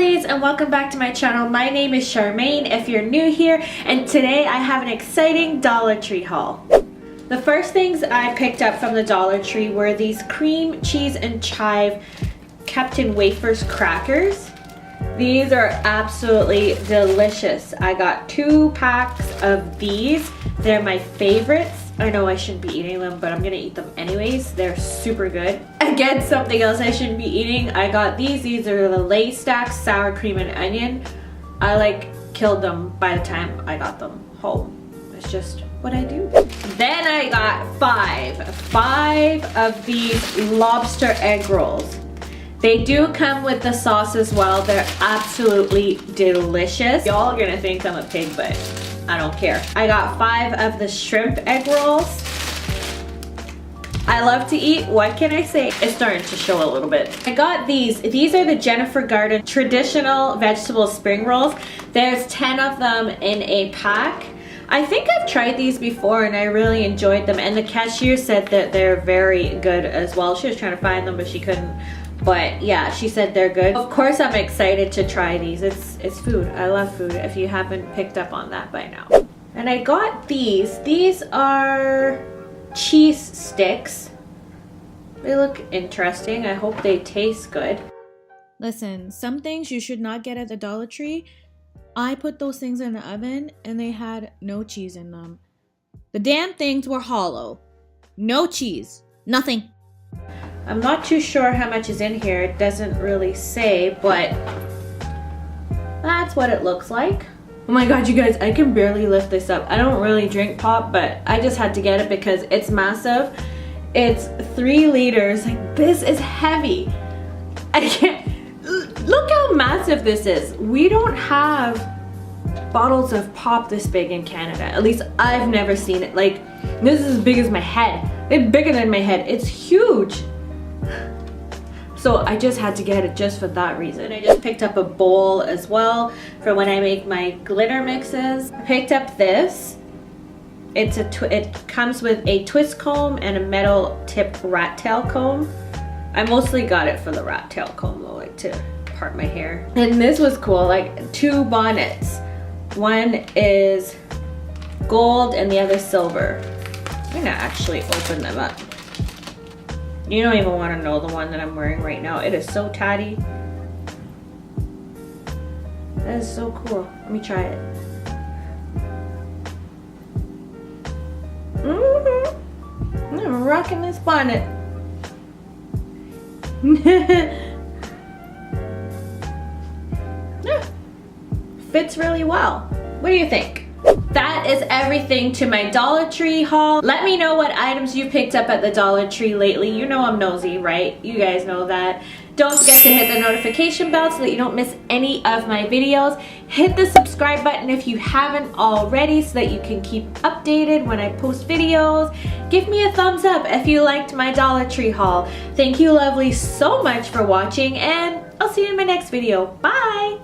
lovelies, and welcome back to my channel. My name is Charmaine if you're new here, and today I have an exciting Dollar Tree haul. The first things I picked up from the Dollar Tree were these cream cheese and chive Captain Wafers crackers. These are absolutely delicious. I got 2 packs of these. They're my favorites. I know I shouldn't be eating them, but I'm gonna eat them anyways. They're super good. Again, something else I shouldn't be eating. I got these. These are the Lay's Stacks Sour Cream and Onion. I killed them by the time I got them home. It's just what I do. Then I got five of these lobster egg rolls. They do come with the sauce as well. They're absolutely delicious. Y'all are gonna think I'm a pig, but I don't care. I got 5 of the shrimp egg rolls. I love to eat, what can I say? It's starting to show a little bit. I got these. These are the Jennifer Garden traditional vegetable spring rolls. There's 10 of them in a pack. I think I've tried these before and I really enjoyed them, and the cashier said that they're very good as well. She was trying to find them but she couldn't. But yeah, she said they're good. Of course I'm excited to try these. It's food. I love food, if you haven't picked up on that by now. And I got these. These are cheese sticks. They look interesting. I hope they taste good. Listen, some things you should not get at the Dollar Tree. I put those things in the oven and they had no cheese in them. The damn things were hollow. No cheese. Nothing. I'm not too sure how much is in here. It doesn't really say, but that's what it looks like. Oh my god, you guys, I can barely lift this up. I don't really drink pop, but I just had to get it because it's massive. It's 3 liters. Like, this is heavy. I can't. Look how massive this is. We don't have bottles of pop this big in Canada. At least I've never seen it. Like, this is as big as my head. It's bigger than my head. It's huge. So I just had to get it just for that reason. I just picked up a bowl as well for when I make my glitter mixes. I picked up this. It comes with a twist comb and a metal tipped rat tail comb. I mostly got it for the rat tail comb though, like to part my hair. And this was cool, like 2 bonnets. One is gold and the other silver. I'm gonna actually open them up. You don't even want to know the one that I'm wearing right now. It is so tatty. That is so cool. Let me try it. I'm rocking this bonnet. Yeah. Fits really well. What do you think? That is everything to my Dollar Tree haul. Let me know what items you picked up at the Dollar Tree lately. You know I'm nosy, right? You guys know that. Don't forget to hit the notification bell so that you don't miss any of my videos. Hit the subscribe button if you haven't already so that you can keep updated when I post videos. Give me a thumbs up if you liked my Dollar Tree haul. Thank you, lovely, so much for watching, and I'll see you in my next video. Bye!